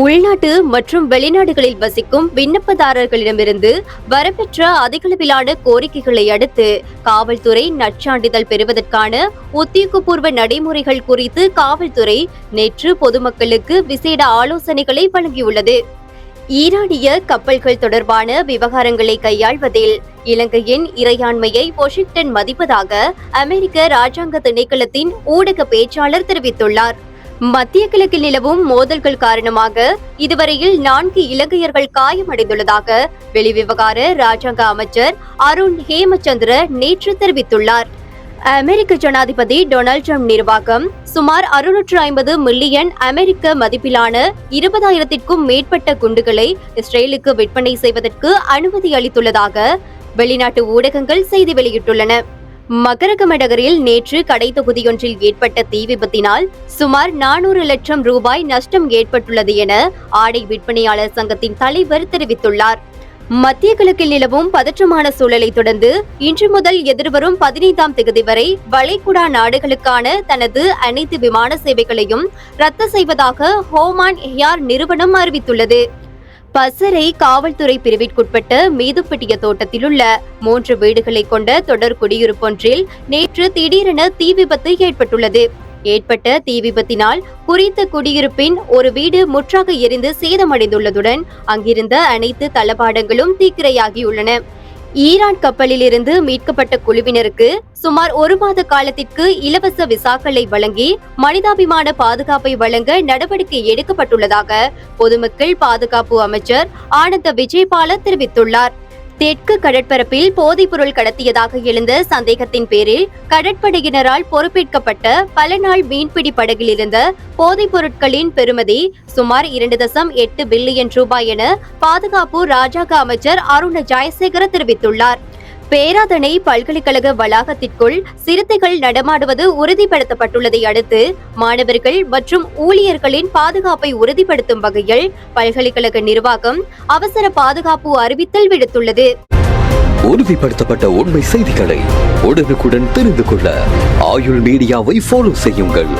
உள்நாட்டு மற்றும் வெளிநாடுகளில் வசிக்கும் விண்ணப்பதாரர்களிடமிருந்து வரப்பெற்ற அதிகளவிலான கோரிக்கைகளை அடுத்து காவல்துறை நற்சான்றிதழ் பெறுவதற்கான உத்தியோகபூர்வ நடைமுறைகள் குறித்து காவல்துறை நேற்று பொதுமக்களுக்கு விசேட ஆலோசனைகளை வழங்கியுள்ளது. ஈரானிய கப்பல்கள் தொடர்பான விவகாரங்களை கையாள்வதில் இலங்கையின் இறையாண்மையை வாஷிங்டன் மதிப்பதாக அமெரிக்க ராஜாங்க திணைக்களத்தின் ஊடக பேச்சாளர் தெரிவித்துள்ளார். மத்திய கிழக்கில் நிலவும் மோதல்கள் காரணமாக இதுவரையில் 4 இலங்கையர்கள் காயமடைந்துள்ளதாக வெளிவிவகார ராஜாங்க அமைச்சர் அருண் ஹேமச்சந்திர நேற்று தெரிவித்துள்ளார். அமெரிக்க ஜனாதிபதி டொனால்ட் ட்ரம்ப் நிர்வாகம் சுமார் 650 மில்லியன் அமெரிக்க மதிப்பிலான 20,000க்கும் மேற்பட்ட குண்டுகளை இஸ்ரேலுக்கு விற்பனை செய்வதற்கு அனுமதி அளித்துள்ளதாக வெளிநாட்டு ஊடகங்கள் செய்தி வெளியிட்டுள்ளன. மகரகம நகரில் நேற்று கடை தொகுதியொன்றில் ஏற்பட்ட தீ விபத்தினால் சுமார் 400 லட்சம் ரூபாய் நஷ்டம் ஏற்பட்டுள்ளது என ஆடை விற்பனையாளர் சங்கத்தின் தலைவர் தெரிவித்துள்ளார். மத்திய கிழக்கில் நிலவும் பதற்றமான சூழலை தொடர்ந்து இன்று முதல் எதிர்வரும் 15ஆம் தேதி வரை வளைகுடா நாடுகளுக்கான தனது அனைத்து விமான சேவைகளையும் ரத்து செய்வதாக ஹோமான் ஏர் நிறுவனம் அறிவித்துள்ளது. பசறை காவல்துறை பிரிவிற்குட்பட்ட மீதுப்பட்டிய தோட்டத்தில் உள்ள 3 வீடுகளை கொண்ட தொடர் குடியிருப்பொன்றில் நேற்று திடீரென தீ விபத்து ஏற்பட்டுள்ளது. ஏற்பட்ட தீ விபத்தினால் குறித்த குடியிருப்பின் ஒரு வீடு முற்றாக எரிந்து சேதமடைந்துள்ளதுடன் அங்கிருந்த அனைத்து தளபாடங்களும் தீக்கிரையாகியுள்ளன. ஈரான் கப்பலில் இருந்து மீட்கப்பட்ட குழுவினருக்கு சுமார் 1 மாத காலத்திற்கு இலவச விசாக்களை வழங்கி மனிதாபிமான பாதுகாப்பை வழங்க நடவடிக்கை எடுக்கப்பட்டுள்ளதாக பொதுமக்கள் பாதுகாப்பு அமைச்சர் ஆனந்த விஜயபால தெரிவித்துள்ளார். தெற்கு கடற்பரப்பில் போதைப்பொருள் கடத்தியதாக எழுந்த சந்தேகத்தின் பேரில் கடற்படையினரால் பொறுப்பேற்கப்பட்ட பல நாள் மீன்பிடி படகில் இருந்த போதைப் பொருட்களின் பெறுமதி சுமார் 2.8 பில்லியன் ரூபாய் என பாதுகாப்பு ராஜாங்க அமைச்சர் அருண ஜெயசேகர தெரிவித்துள்ளார். பேராதனை பல்கலைக்கழக வளாகத்திற்குள் சிறுத்தைகள் நடமாடுவது உறுதிப்படுத்தப்பட்டுள்ளதை அடுத்து மாணவர்கள் மற்றும் ஊழியர்களின் பாதுகாப்பை உறுதிப்படுத்தும் வகையில் பல்கலைக்கழக நிர்வாகம் அவசர பாதுகாப்பு அறிவித்தல் விடுத்துள்ளது. உறுதிப்படுத்தப்பட்ட உண்மை செய்திகளை உடனுக்குடன் தெரிந்து கொள்ள ஆயுள் மீடியாவை ஃபாலோ செய்யுங்கள்.